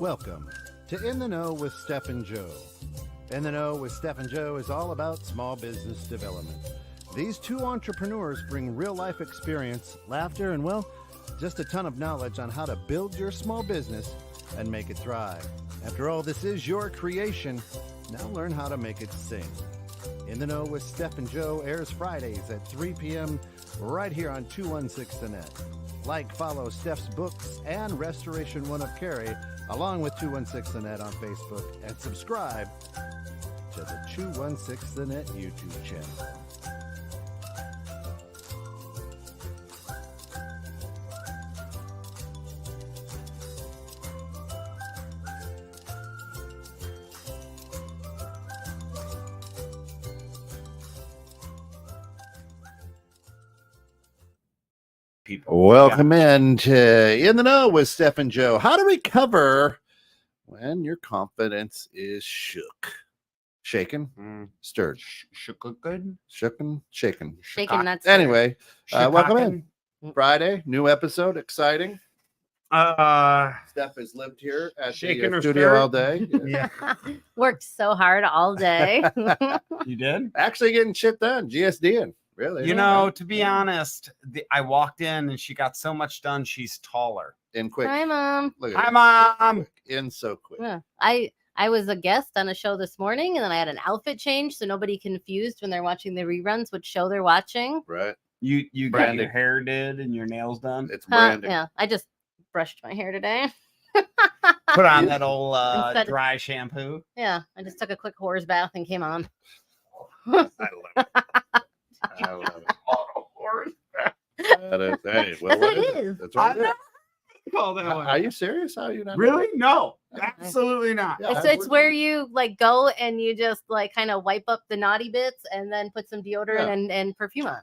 Welcome to In the Know with Steph and Joe. In the Know with Steph and Joe is all about small business development. These two entrepreneurs bring real-life experience, laughter, and, well, just a ton of knowledge on how to build your small business and make it thrive. After all, this is your creation. Now learn how to make it sing. In the Know with Steph and Joe airs Fridays at 3 p.m. right here on 216 The Net. Like, follow Steph's books and Restoration One of Cary, along with 216 The Net on Facebook, and subscribe to the 216 The Net YouTube channel. Welcome in to In the Know with Steph and Joe. How do we cover when your confidence is shook? Shaken? Stirred. Shook good? Shooken? Shaken. Shaken, not stirred. Anyway, welcome in. Friday, new episode, exciting. Steph has lived here at the studio all day. Yeah. Worked so hard all day. You did? Actually getting shit done. GSDing. Really? You know, to be honest, I walked in and she got so much done. She's taller. In quick. Hi, Mom. Look at Hi, it. Mom. In so quick. Yeah. I was a guest on a show this morning, and then I had an outfit change so nobody confused when they're watching the reruns which show they're watching. Right. You got Branding. your hair did and your nails done. It's branding. Yeah, I just brushed my hair today. Put on that old Instead- dry shampoo. Yeah, I just took a quick horse bath and came on. I love it. I love it. That is, hey, well, what is it? That's what it is. Call that one. Are you serious? How are you not? Really? No, Okay. absolutely not. Yeah, It's where you like go and you just like kind of wipe up the naughty bits and then put some deodorant and perfume on.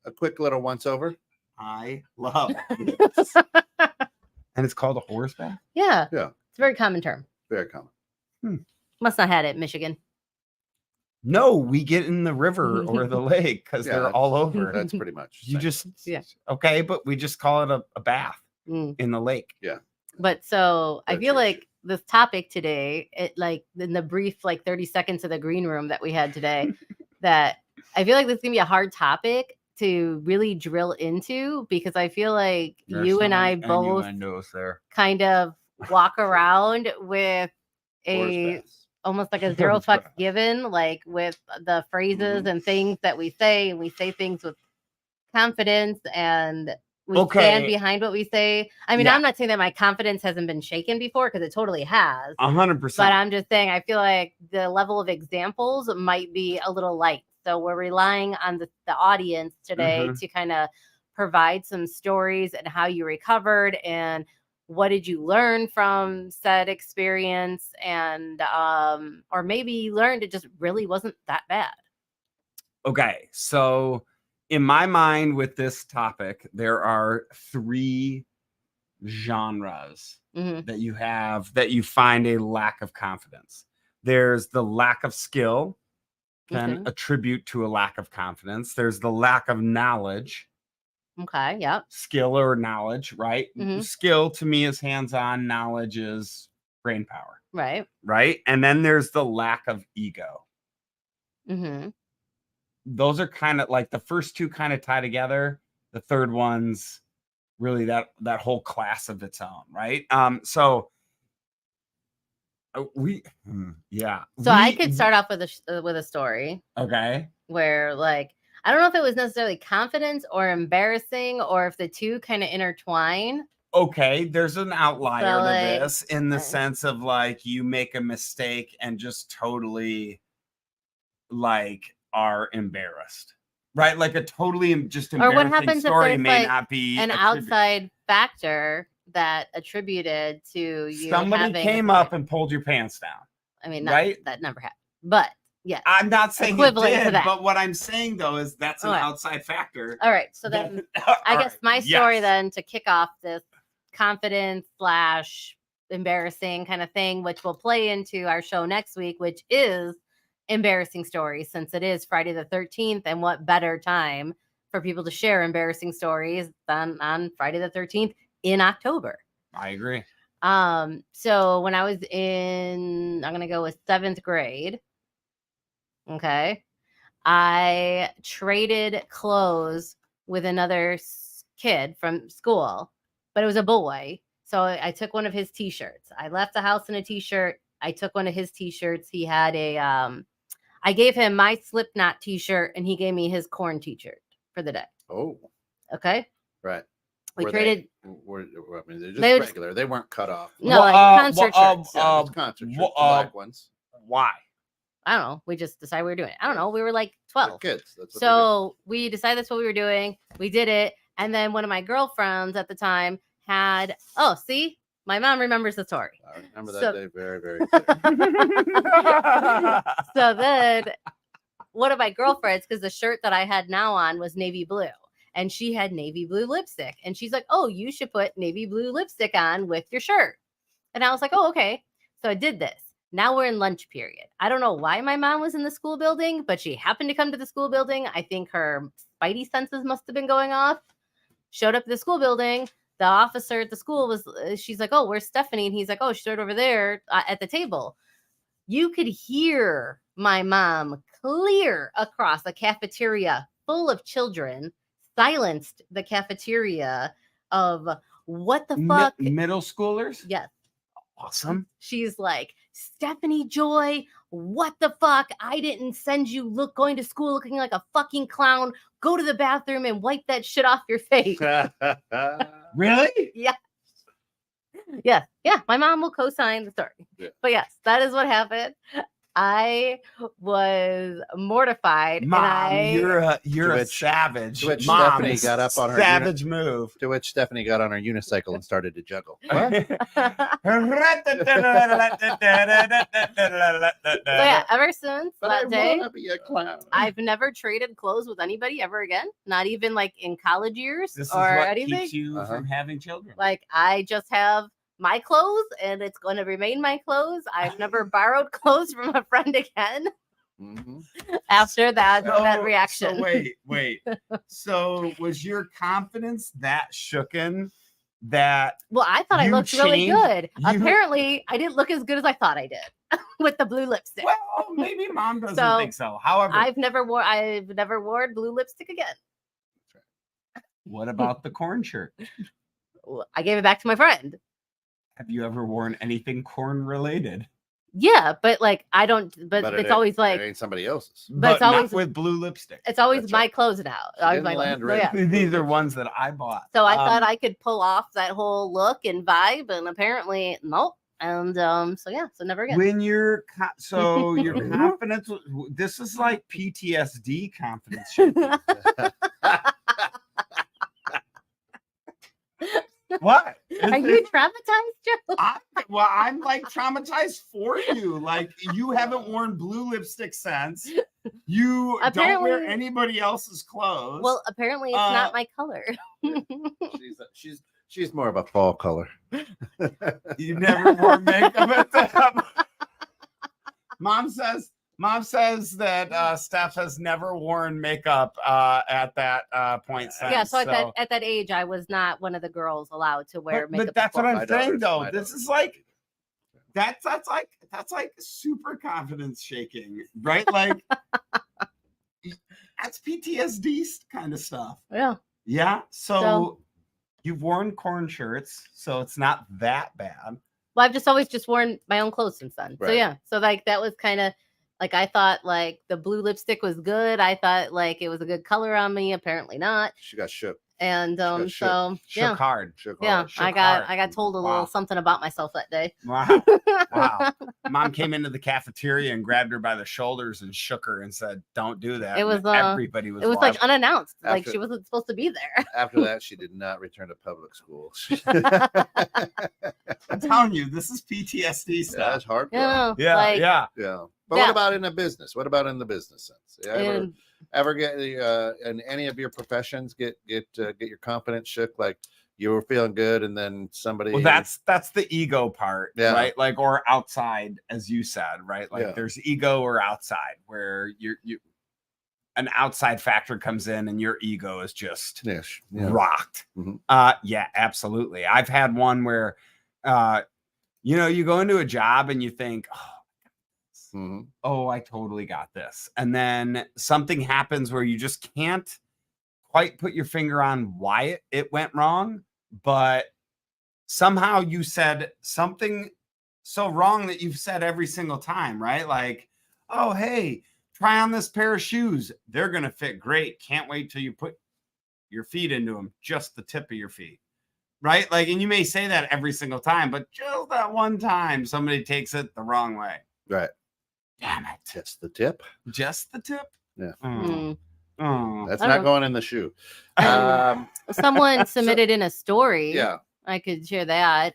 A quick little once over. I love it. And it's called a horse bath? Yeah. Yeah. It's a very common term. Very common. Must not had it in Michigan. No, we get in the river or the lake because Yeah, they're that's- all over. That's pretty much. You same. just, Yeah. okay, but we just call it a bath Mm. in the lake. But so I That's feel your like shit. this topic today, it like in the brief like 30 seconds of the green room that we had today, that I feel like this is gonna be a hard topic to really drill into because I feel like you and I both there. kind of walk around with Horse a baths. almost like a zero Horse fucks bath. given, like with the phrases and things that we say, and we say things with confidence and we stand Okay. behind what we say. I mean, Yeah. I'm not saying that my confidence hasn't been shaken before because it totally has. 100%. But I'm just saying, I feel like the level of examples might be a little light. So we're relying on the audience today to kind of provide some stories and how you recovered and what did you learn from said experience, and or maybe you learned it just really wasn't that bad. Okay, so in my mind with this topic, there are 3 genres Mhm. that you have that you find a lack of confidence. There's the lack of skill, can Okay. attribute to a lack of confidence. There's the lack of knowledge, Okay. Yep. skill or knowledge, right? Mhm. Skill to me is hands-on, knowledge is brain power, Right. right? And then there's the lack of ego. Mm-hmm. Those are kind of like the first 2 kind of tie together. The third one's really that whole class of its own, right? So So I could start off with a story Okay. where, like, I don't know if it was necessarily confidence or embarrassing, or if the two kind of intertwine. Okay, there's an outlier So, to like, this in the uh, sense of like you make a mistake and just totally like are embarrassed, right? Like a totally just Or what embarrassing happens if story there's, may like, not be an outside factor that attributed to you. Somebody having came up and pulled your pants down. I mean, right? that never happened, but yes. I'm not saying it Equivalent to did, that. but what I'm saying though is that's an Alright. outside factor. All right. So then I guess my story then to kick off this confidence / embarrassing kind of thing, which will play into our show next week, which is embarrassing stories, since it is Friday the 13th. And what better time for people to share embarrassing stories than on Friday the 13th in October? I agree. So when I was I'm gonna go with 7th grade. Okay. I traded clothes with another kid from school, but it was a boy. So I took one of his t-shirts. I left the house in a t-shirt. I took one of his t-shirts. He had I gave him my Slipknot t-shirt and he gave me his Korn t-shirt for the day. Oh, okay. Right. We traded. I mean, they're just regular. They weren't cut off. No, like concert shirts. Yeah, just concert shirts, black ones. Why? I don't know. We just decided we were doing it. I don't know. We were like 12. They're kids. That's what so we decided that's what we were doing. We did it. And then one of my girlfriends at the time had, see, my mom remembers the story. I remember that day very, very clear. So then one of my girlfriends, because the shirt that I had now on was navy blue. And she had navy blue lipstick. And she's like, oh, you should put navy blue lipstick on with your shirt. And I was like, oh, okay. So I did this. Now we're in lunch period. I don't know why my mom was in the school building, but she happened to come to the school building. I think her spidey senses must have been going off. Showed up at the school building. The officer at the school she's like, oh, where's Stephanie? And he's like, oh, she's right over there at the table. You could hear my mom clear across a cafeteria full of children, silenced the cafeteria of what the fuck? Middle schoolers? Yes. Awesome. She's like, Stephanie Joy, what the fuck? I didn't send you going to school looking like a fucking clown. Go to the bathroom and wipe that shit off your face. Really? Yeah. Yes. Yeah. My mom will co-sign the story. Yeah. But yes, that is what happened. I was mortified. Mom, and you're a savage. To which Mom, Stephanie got up on her savage move. To which Stephanie got on her unicycle and started to juggle. What? Yeah, ever since that day, be a clown. I've never traded clothes with anybody ever again. Not even like in college years this or is what anything. Keeps you from having children. Like I just have my clothes and it's going to remain my clothes. I've never borrowed clothes from a friend again. Mm-hmm. After that reaction. So wait. So was your confidence that shooken that? Well, I thought I looked really good. Apparently, I didn't look as good as I thought I did with the blue lipstick. Well, maybe Mom doesn't think so. However, I've never worn blue lipstick again. What about the Korn shirt? I gave it back to my friend. Have you ever worn anything Korn related? Yeah, but like I don't. But it's always like it ain't somebody else's. But it's always not with blue lipstick. It's always my clothes now. Always my clothes. These are ones that I bought. So I thought I could pull off that whole look and vibe, and apparently nope. And so never again. When your confidence, this is like PTSD confidence. What? Are you traumatized, Joe? I'm like traumatized for you. Like you haven't worn blue lipstick since. You don't wear anybody else's clothes. Well, apparently it's not my color. She's more of a fall color. You never wore makeup at that. Mom says that Steph has never worn makeup at that point. Yeah, so at that age, I was not one of the girls allowed to wear makeup. But that's what I'm saying, though. This is like that's like super confidence shaking, right? Like that's PTSD kind of stuff. Yeah. Yeah. So you've worn Korn shirts, so it's not that bad. Well, I've just always worn my own clothes since then. Right. So yeah, so like that was kind of. Like I thought like the blue lipstick was good. I thought like it was a good color on me. Apparently not. She got shook. And shook hard. I got told a little something about myself that day. Wow. Mom came into the cafeteria and grabbed her by the shoulders and shook her and said, "Don't do that." It was everybody was. It was like unannounced. Like she wasn't supposed to be there. After that, she did not return to public school. I'm telling you, this is PTSD stuff. That's hard. Yeah. But what about in a business? What about in the business sense? Ever get in any of your professions get your confidence shook? Like you were feeling good and then somebody. Well, that's the ego part, right? Like or outside, as you said, right? Like there's ego or outside where you an outside factor comes in and your ego is just rocked. Mm-hmm. Yeah, absolutely. I've had one where You know, you go into a job and you think, Mm-hmm. oh, I totally got this. And then something happens where you just can't quite put your finger on why it went wrong, but somehow you said something so wrong that you've said every single time, right? Like, oh, hey, try on this pair of shoes. They're going to fit great. Can't wait till you put your feet into them, just the tip of your feet. Right? Like, and you may say that every single time, but just that one time somebody takes it the wrong way. Right. Damn it. Just the tip. Just the tip? Yeah. That's not going in the shoe. Someone submitted in a story. Yeah. I could share that.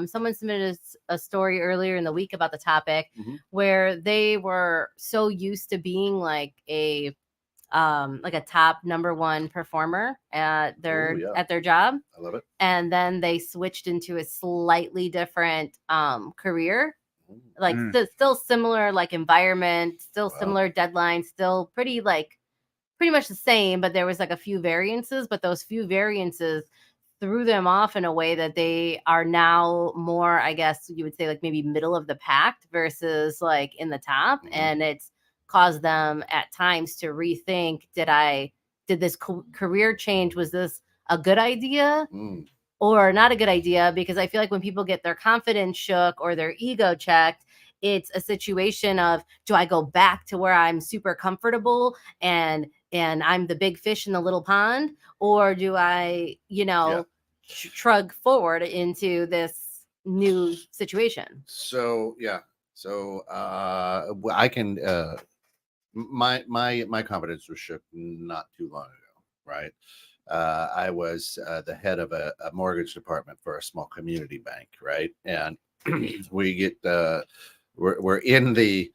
Someone submitted a story earlier in the week about the topic where they were so used to being like a top #1 performer at their job. I love it. And then they switched into a slightly different career, like still similar like environment, still similar deadlines, still pretty much the same, but there was like a few variances, but those few variances threw them off in a way that they are now more, I guess you would say, like maybe middle of the pack versus like in the top. And it's caused them at times to rethink, did this career change, was this a good idea or not a good idea? Because I feel like when people get their confidence shook or their ego checked, it's a situation of, do I go back to where I'm super comfortable and I'm the big fish in the little pond, or do I, shrug forward into this new situation? So I can my confidence was shook not too long ago, right? I was the head of a mortgage department for a small community bank, right? And we get we're in the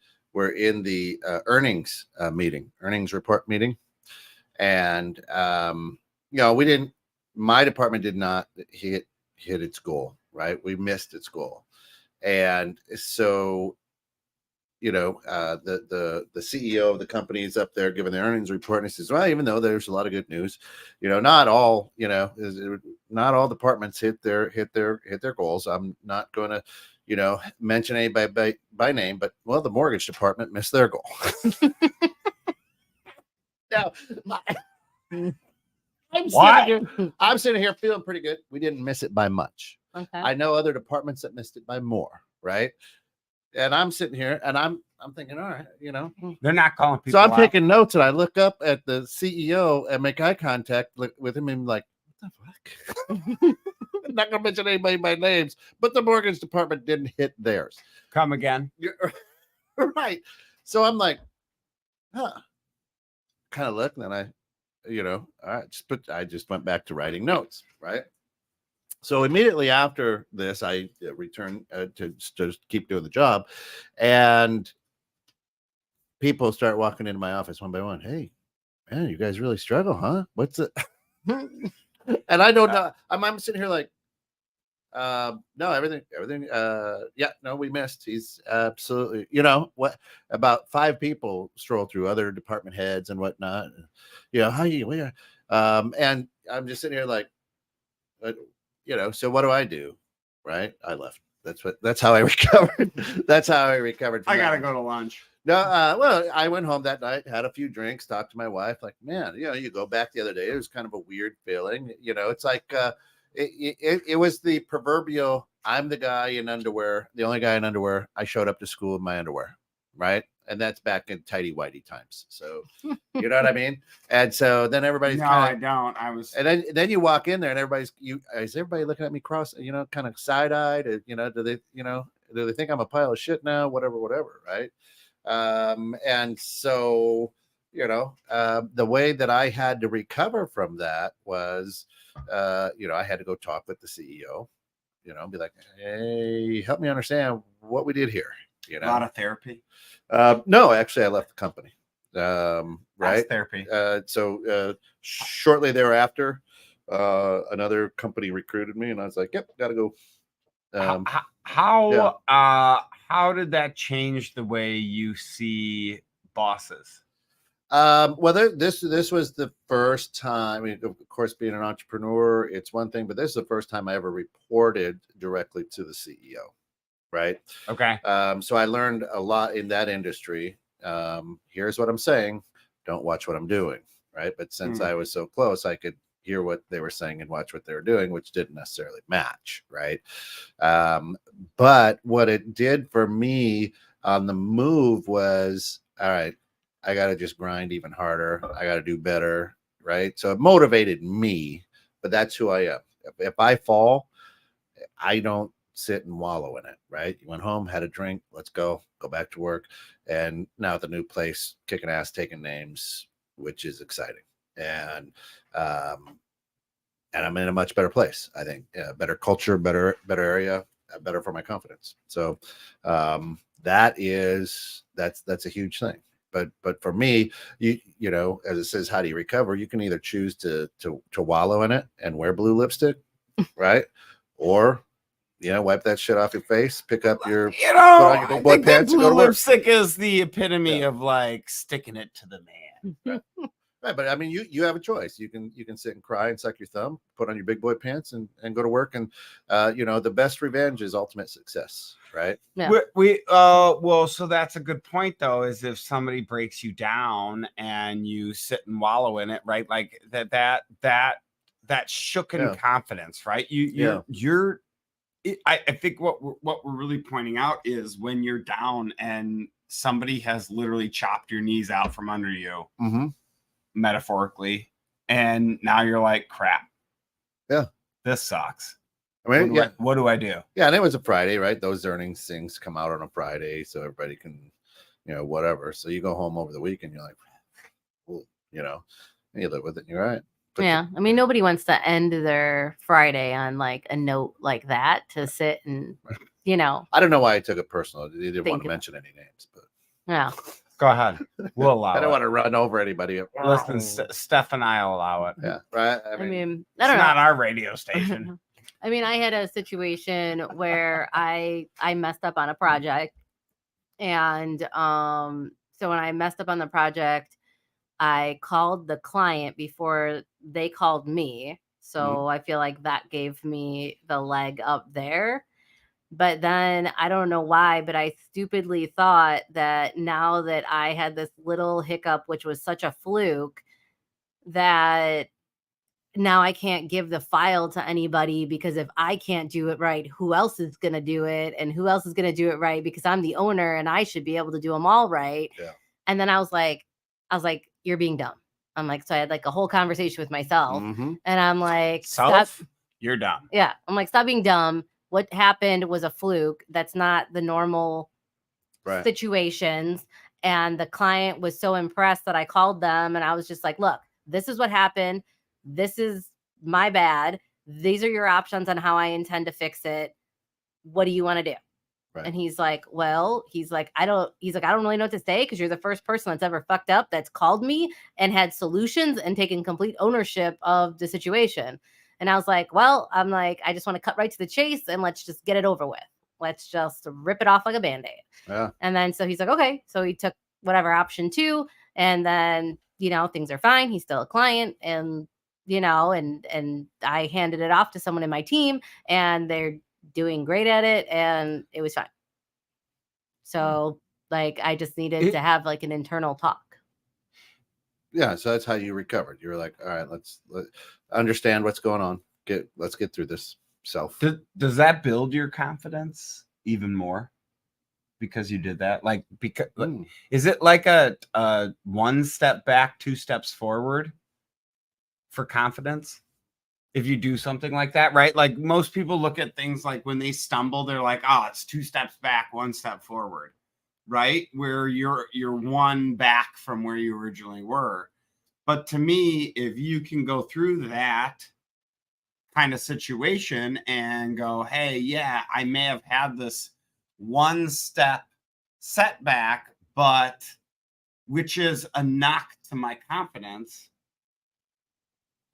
earnings report meeting, and my department did not hit its goal, right? We missed its goal, and so the CEO of the company is up there giving the earnings report, and he says, well, even though there's a lot of good news, not all departments hit their goals. I'm not going to mention anybody by name, but the mortgage department missed their goal. Now, I'm sitting here feeling pretty good. We didn't miss it by much. Okay. I know other departments that missed it by more, right? And I'm sitting here and I'm thinking, all right, they're not calling people. So I'm taking notes, and I look up at the CEO and make eye contact with him and like, what the fuck? I'm not gonna mention anybody by names, but the mortgage department didn't hit theirs. Come again. Right. So I'm like, kind of look, and then I just went back to writing notes, right? So immediately after this, I returned to just keep doing the job, and people start walking into my office one by one. Hey, man, you guys really struggle, huh? What's it? And I don't know. I'm sitting here like, no, everything. No, we missed. He's absolutely, what? About 5 people stroll through, other department heads and whatnot. How you? And I'm just sitting here like, so what do I do? Right? I left. That's how I recovered. That's how I recovered. I gotta go to lunch. No, I went home that night, had a few drinks, talked to my wife. Like, man, you go back the other day. It was kind of a weird feeling. It's like it was the proverbial, I'm the guy in underwear, the only guy in underwear. I showed up to school in my underwear, right? And that's back in tighty whitey times. So you know what I mean? And so then everybody's I don't. I was, and then you walk in there and is everybody looking at me cross, kind of side-eyed? Do they think I'm a pile of shit now? Whatever, right? And so the way that I had to recover from that was I had to go talk with the CEO, be like, hey, help me understand what we did here. A lot of therapy. No, actually I left the company. Right. That's therapy. So shortly thereafter, another company recruited me, and I was like, yep, gotta go. How did that change the way you see bosses? Well, this was the first time. I mean, of course, being an entrepreneur, it's one thing, but this is the first time I ever reported directly to the CEO. right? Okay. So I learned a lot in that industry. Here's what I'm saying. Don't watch what I'm doing, right? But since I was so close, I could hear what they were saying and watch what they were doing, which didn't necessarily match, right? But what it did for me on the move was, all right, I got to just grind even harder. I got to do better, right? So it motivated me, but that's who I am. If I fall, I don't sit and wallow in it, right? You went home, had a drink, let's go back to work. And now at the new place, kicking ass, taking names, which is exciting. And I'm in a much better place, I think. Better culture, better area, better for my confidence. So that's a huge thing. But for me, you know, as it says, how do you recover? You can either choose to wallow in it and wear blue lipstick, right? Or wipe that shit off your face, pick up your, put on your big boy pants, and go to work. Lipstick is the epitome of like sticking it to the man. Right, but I mean, you have a choice. You can sit and cry and suck your thumb, put on your big boy pants, and go to work. And the best revenge is ultimate success, right? Yeah. Well, so that's a good point though. Is if somebody breaks you down and you sit and wallow in it, right? Like that shooken confidence, right? I think what we're really pointing out is when you're down and somebody has literally chopped your knees out from under you. Mm-hmm. Metaphorically, and now you're like, crap, this sucks. I mean, what do I do? Yeah, and it was a Friday, right? Those earnings things come out on a Friday, so everybody can, whatever. So you go home over the weekend, you're like, well, and you live with it, and you're all right. Yeah, I mean, nobody wants to end their Friday on like a note like that to sit and, I don't know why I took it personal. They didn't want to mention any names, but yeah. Go ahead. We'll allow it. I don't want to run over anybody. Listen, Steph and I will allow it. Yeah, right. I mean, it's not our radio station. I mean, I had a situation where I messed up on a project, and so when I messed up on the project, I called the client before they called me. So I feel like that gave me the leg up there. But then I don't know why, but I stupidly thought that now that I had this little hiccup, which was such a fluke, that now I can't give the file to anybody, because if I can't do it right, who else is going to do it? And who else is going to do it right? Because I'm the owner and I should be able to do them all right. Yeah. And then I was like, you're being dumb. I'm like, so I had like a whole conversation with myself, and I'm like, stop. You're dumb. Yeah. I'm like, stop being dumb. What happened was a fluke. That's not the normal situations. And the client was so impressed that I called them, and I was just like, look, this is what happened. This is my bad. These are your options on how I intend to fix it. What do you want to do? Right. And he's like, I don't really know what to say, because you're the first person that's ever fucked up that's called me and had solutions and taken complete ownership of the situation. And I was like, I just want to cut right to the chase and let's just get it over with. Let's just rip it off like a Band-Aid. Yeah. And then so he's like, okay. So he took whatever option 2, and then, things are fine. He's still a client, and, and I handed it off to someone in my team, and they're doing great at it, and it was fine. So I just needed to have like an internal talk. Yeah, so that's how you recovered. You were like, all right, let's understand what's going on. Let's get through this self. Does that build your confidence even more because you did that? Is it like a 1 step back, 2 steps forward for confidence? If you do something like that, right? Like most people look at things like when they stumble, they're like, oh, it's 2 steps back, 1 step forward, right? Where you're 1 back from where you originally were. But to me, if you can go through that kind of situation and go, hey, yeah, I may have had this 1 step setback, but which is a knock to my confidence.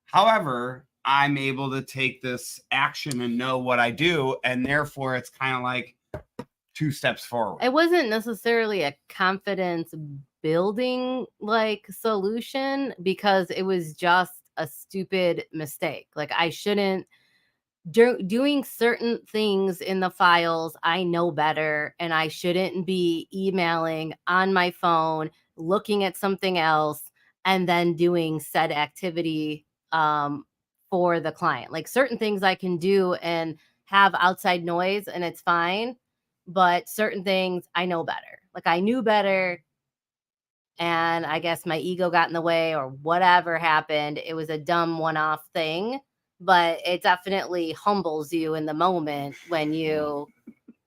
However, I'm able to take this action and know what I do. And therefore, it's kind of like 2 steps forward. It wasn't necessarily a confidence building solution, because it was just a stupid mistake. I shouldn't doing certain things in the files, I know better, and I shouldn't be emailing on my phone, looking at something else, and then doing said activity for the client. Like certain things I can do and have outside noise and it's fine, but certain things I know better. Like I knew better, and I guess my ego got in the way or whatever happened. It was a dumb one-off thing, but it definitely humbles you in the moment when you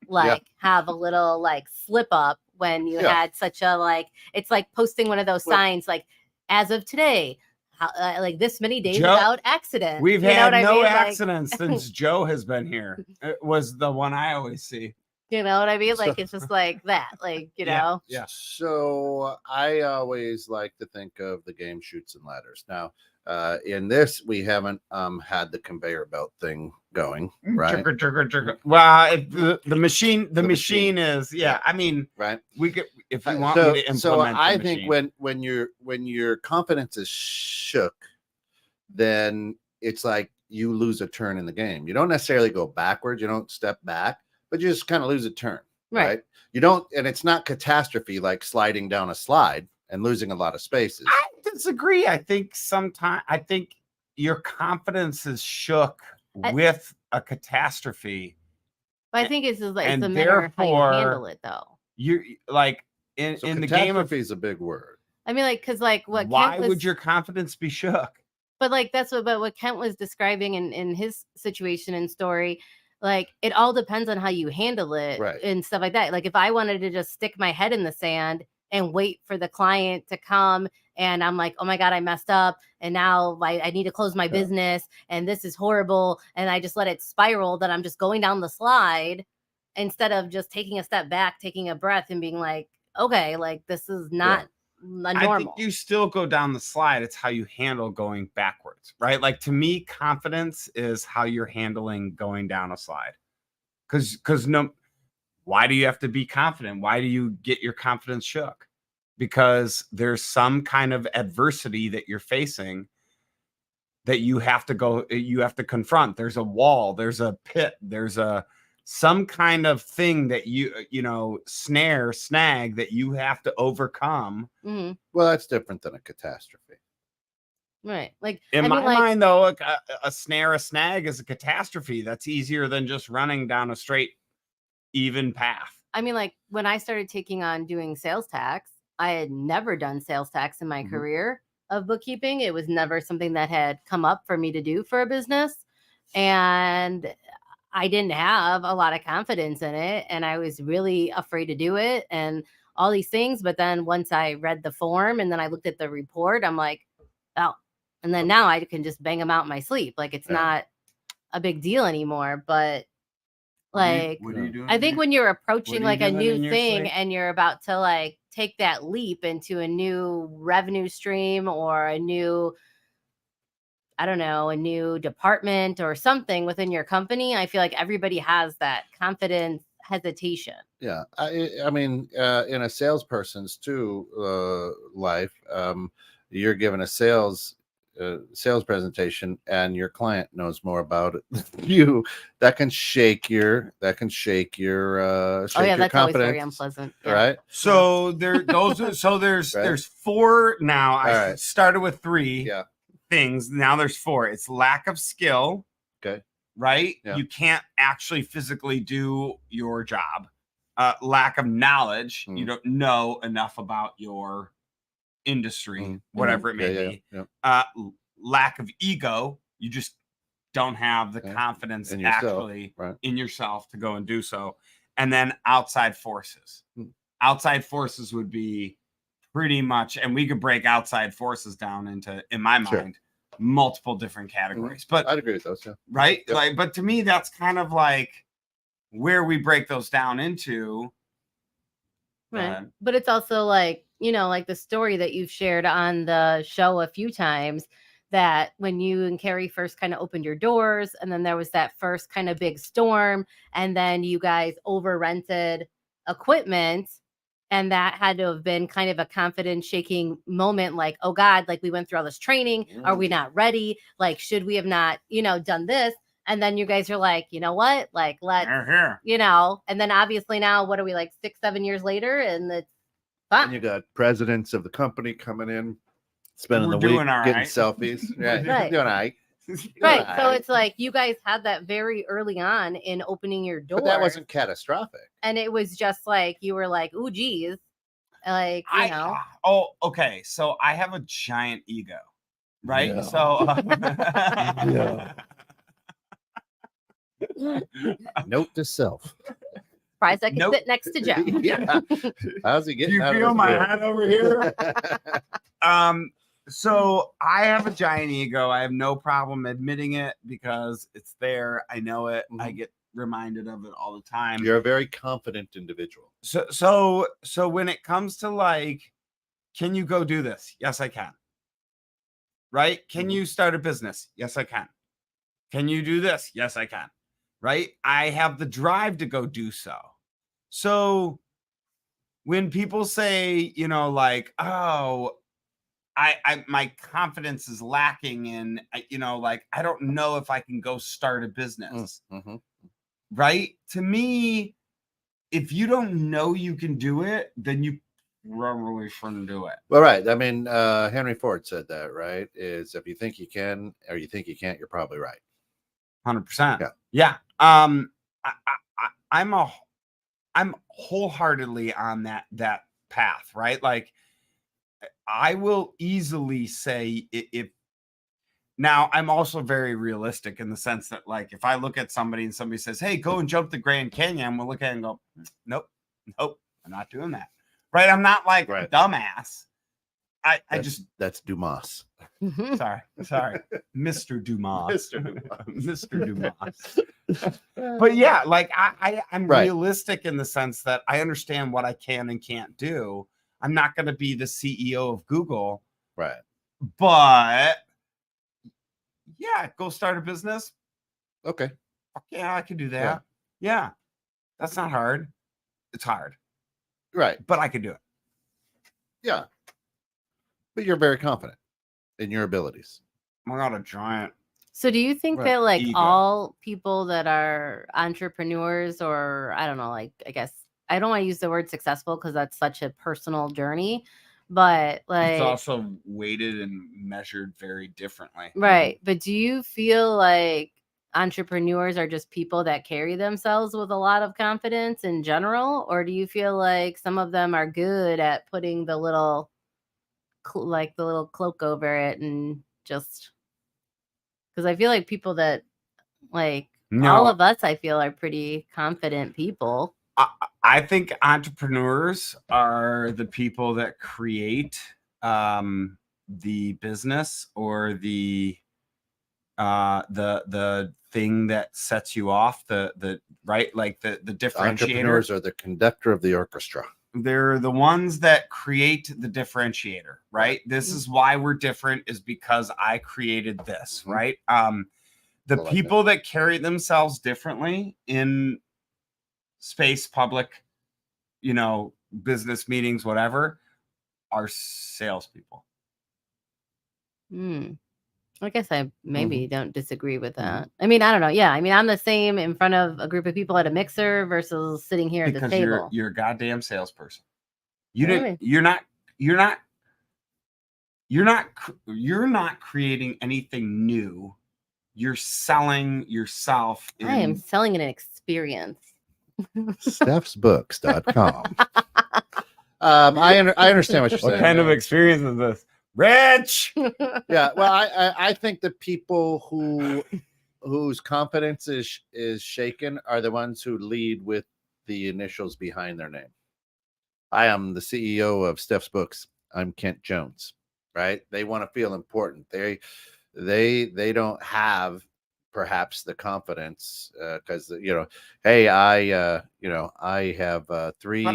like have a little like slip up when you had such a like, it's like posting one of those signs like, as of today, like this many days without accident. We've had no accidents since Joe has been here. It was the one I always see. You know what I mean? Like, it's just like that, like, you know? Yeah. So I always like to think of the game Chutes and Ladders. Now, in this, we haven't had the conveyor belt thing going, right? Trigger. Well, the machine is, I mean, right. We could, if you want me to implement. So I think when your confidence is shook, then it's like you lose a turn in the game. You don't necessarily go backwards. You don't step back, but you just kind of lose a turn, right? You don't, and it's not catastrophe like sliding down a slide and losing a lot of spaces. I disagree. I think your confidence is shook with a catastrophe. But I think it's just like it's a matter of how you handle it, though. You're like in the game of is a big word. I mean, like, because like what? Why would your confidence be shook? But like that's what Kent was describing in his situation and story. Like it all depends on how you handle it and stuff like that. Like if I wanted to just stick my head in the sand and wait for the client to come and I'm like, oh my God, I messed up. And now I need to close my business and this is horrible. And I just let it spiral that I'm just going down the slide instead of just taking a step back, taking a breath and being like, okay, like this is not normal. I think you still go down the slide. It's how you handle going backwards, right? Like to me, confidence is how you're handling going down a slide. Because why do you have to be confident? Why do you get your confidence shook? Because there's some kind of adversity that you're facing that you have to confront. There's a wall, there's a pit, there's some kind of thing that snag that you have to overcome. Mm-hmm. Well, that's different than a catastrophe. Right. Like in my mind, though, a snag is a catastrophe. That's easier than just running down a straight, even path. I mean, like when I started taking on doing sales tax, I had never done sales tax in my career of bookkeeping. It was never something that had come up for me to do for a business. And I didn't have a lot of confidence in it. And I was really afraid to do it and all these things. But then once I read the form and then I looked at the report, I'm like, oh, and then now I can just bang them out in my sleep. Like it's not a big deal anymore. But like, what are you doing? I think when you're approaching like a new thing and you're about to like take that leap into a new revenue stream or a new, I don't know, a new department or something within your company, I feel like everybody has that confidence hesitation. Yeah. I mean, in a salesperson's life, you're given a sales presentation and your client knows more about it than you. That can shake your confidence. That's always very unpleasant. Yeah. Right. So there's 4 now. I started with 3. Things. Now there's 4. It's lack of skill. Okay. Right. Yeah. You can't actually physically do your job. Lack of knowledge. You don't know enough about your industry, whatever it may be. Lack of ego. You just don't have the confidence in yourself to go and do so. And then outside forces. Outside forces would be pretty much, and we could break outside forces down into, in my mind, multiple different categories. But I'd agree with those, right? Yep. Like, but to me, that's kind of like where we break those down into. Right. But it's also like, like the story that you've shared on the show a few times, that when you and Carrie first kind of opened your doors, and then there was that first kind of big storm, and then you guys over rented equipment. And that had to have been kind of a confidence shaking moment. Like, oh God, like we went through all this training. Are we not ready? Like, should we have not, done this? And then you guys are like, you know what? Like, let's, and then obviously now, what are we, like 6-7 years later? And it's fun. And you got presidents of the company coming in, spending the week getting selfies. Right. Right. Doing all right. Right. So it's like you guys had that very early on in opening your door. But that wasn't catastrophic. And it was just like, you were like, ooh, geez. Like, you know. Oh, okay. So I have a giant ego, right? Yeah. So Note to self. Surprised I could sit next to Joe. Yeah. How's he getting? Do you feel my head over here? So I have a giant ego. I have no problem admitting it because it's there. I know it. Mm-hmm. I get reminded of it all the time. You're a very confident individual. So when it comes to like, can you go do this? Yes, I can. Right? Can you start a business? Yes, I can. Can you do this? Yes, I can. Right? I have the drive to go do so. So when people say, you know, like, oh, I my confidence is lacking in, you know, like, I don't know if I can go start a business. Mm-hmm. Right? To me, if you don't know you can do it, then you probably shouldn't do it. Well, right. I mean, Henry Ford said that, right? Is if you think you can or you think you can't, you're probably right. 100%. Yeah. I'm wholeheartedly on that path, right? Like, I will easily say if now I'm also very realistic in the sense that, like, if I look at somebody and somebody says, hey, go and jump the Grand Canyon, I'm gonna look at it and go, nope, I'm not doing that. Right. I'm not like a dumbass. That's Dumas. Sorry. Mr. Dumas. Mr. Dumas. But yeah, like I'm realistic in the sense that I understand what I can and can't do. I'm not going to be the CEO of Google. Right. But yeah, go start a business. Okay. Yeah, I can do that. Yeah. That's not hard. It's hard. Right. But I can do it. Yeah. But you're very confident in your abilities. I'm not a giant. So do you think that like ego. All people that are entrepreneurs, or I don't know, like, I guess I don't want to use the word successful because that's such a personal journey, but like it's also weighted and measured very differently. Right. Mm-hmm. But do you feel like entrepreneurs are just people that carry themselves with a lot of confidence in general? Or do you feel like some of them are good at putting the little cloak over it and just because I feel like people that like all of us, I feel, are pretty confident people. I think entrepreneurs are the people that create the business or the thing that sets you off, the right, like the differentiator. Entrepreneurs are the conductor of the orchestra. They're the ones that create the differentiator, right? This is why we're different, is because I created this, right? The people that carry themselves differently in space, public, you know, business meetings, whatever, are salespeople. I guess I maybe don't disagree with that. I mean, I don't know. Yeah, I mean, I'm the same in front of a group of people at a mixer versus sitting here at the table. You're a goddamn salesperson. You're not creating anything new. You're selling yourself. I am selling an experience. Steph'sBooks.com. I understand what you're saying. What kind of experience is this? Rich. Yeah. Well, I think the people whose confidence is shaken are the ones who lead with the initials behind their name. I am the CEO of Steph's Books. I'm Kent Jones. Right? They want to feel important. They don't have perhaps the confidence because you know, hey, I have three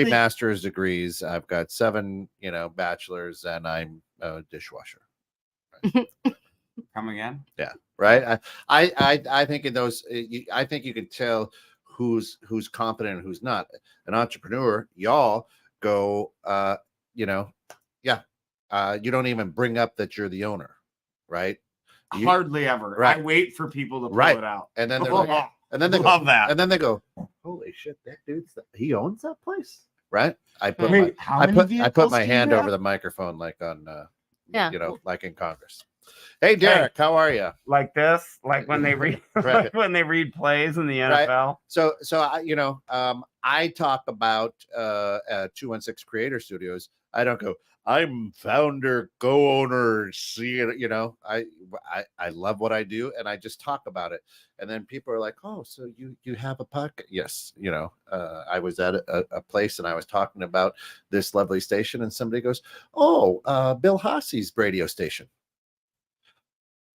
master's degrees. I've got 7 bachelors, and I'm a dishwasher. Right? Come again? Yeah, right. I think in those, I think you can tell who's confident and who's not. An entrepreneur, y'all go, you don't even bring up that you're the owner, right? Hardly ever. Right. I wait for people to pull it out. And then they're like, and then they love go, that. And then they go, holy shit, that he owns that place. Right. I put my hand over the microphone like on like in Congress. Hey Derek, how are you? Like this, like when they read like when they read plays in the NFL. So I talk about 216 Creator Studios. I don't go, I'm founder, co-owner, I love what I do, and I just talk about it. And then people are like, oh, so you have a podcast? Yes. I was at a place and I was talking about this lovely station, and somebody goes, oh, Bill Hosse's radio station.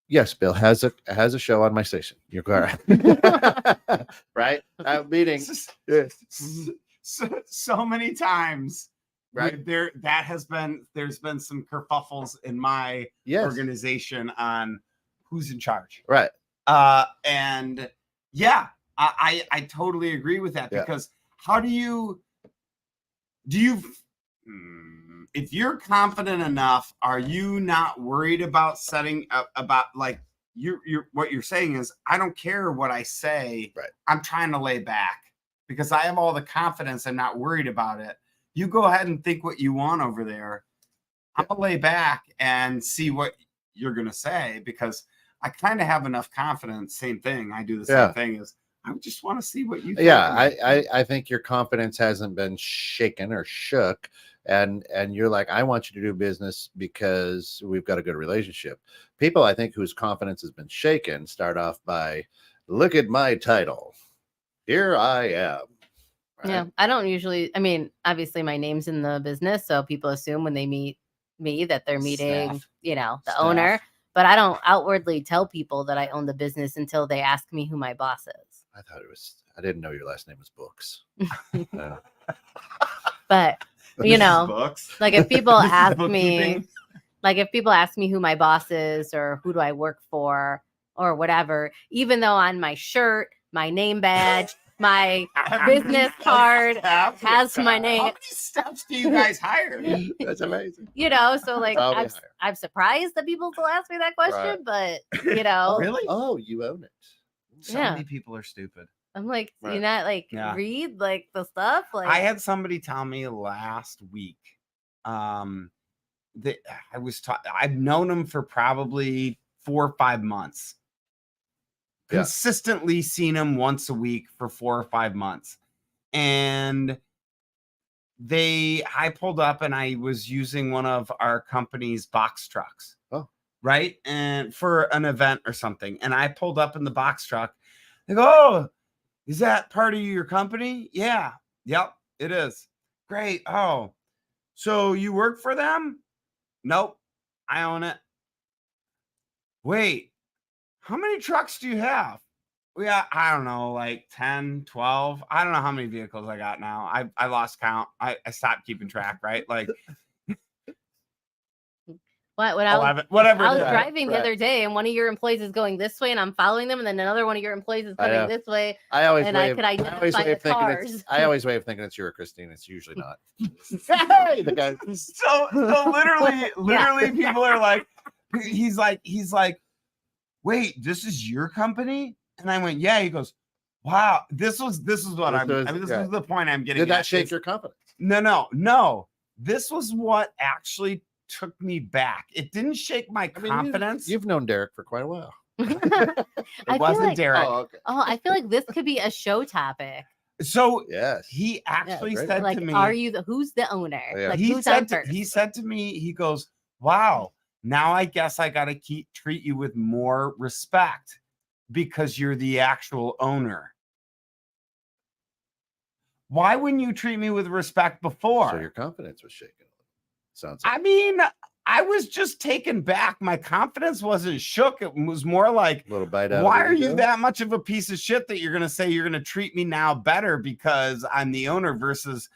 Yes, Bill has a show on my station. You're correct. Right? Meeting so many times. Right. There's been some kerfuffles in my organization on who's in charge. Right. And yeah, I totally agree with that, because how do you if you're confident enough, are you not worried about setting up about like you're what you're saying is, I don't care what I say. Right. I'm trying to lay back because I have all the confidence. I'm not worried about it. You go ahead and think what you want over there. I'm gonna lay back and see what you're gonna say, because I kind of have enough confidence. Same thing. I do the same thing as I just want to see what you think. I think your confidence hasn't been shaken or shook. And you're like, I want you to do business because we've got a good relationship. People, I think, whose confidence has been shaken start off by, look at my title. Here I am. Right? Yeah. I don't usually, obviously my name's in the business, so people assume when they meet me that they're meeting, the owner. But I don't outwardly tell people that I own the business until they ask me who my boss is. I didn't know your last name was Books. But like if people ask me, who my boss is or who do I work for or whatever, even though on my shirt, my name badge, my business card has my name. How many steps do you guys hire? That's amazing. So like I'm surprised that people still ask me that question, but Really? Oh, you own it. So many people are stupid. I'm like, do you not read like the stuff? Like I had somebody tell me last week that I've known him for probably 4 or 5 months. Consistently seen him once a week for 4 or 5 months. And I pulled up and I was using one of our company's box trucks. Oh. Right? And for an event or something. And I pulled up in the box truck. They go, oh, is that part of your company? Yeah. Yep, it is. Great. Oh, so you work for them? Nope. I own it. Wait, how many trucks do you have? I don't know, like 10, 12. I don't know how many vehicles I got now. I lost count. I stopped keeping track, right? Like When I was driving the other day, and one of your employees is going this way, and I'm following them, and then another one of your employees is coming this way. I could identify the cars. I always wave thinking it's you or Christine. It's usually not. Hey, the guy. So literally, people are like, he's like, wait, this is your company? And I went, yeah. He goes, wow, this was what this was the point I'm getting. Did that shake your confidence? No. This was what actually took me back. It didn't shake my confidence. You've known Derek for quite a while. It wasn't Derek. Oh, okay. I feel like this could be a show topic. So he actually said to me, "Are you who's the owner?" Yeah. He said to me, he goes, "Wow, now I guess I got to treat you with more respect because you're the actual owner. Why wouldn't you treat me with respect before?" So your confidence was shaken. Sounds. I was just taken back. My confidence wasn't shook. It was more like, a little bite out. Why are you that much of a piece of shit that you're going to say you're going to treat me now better because I'm the owner versus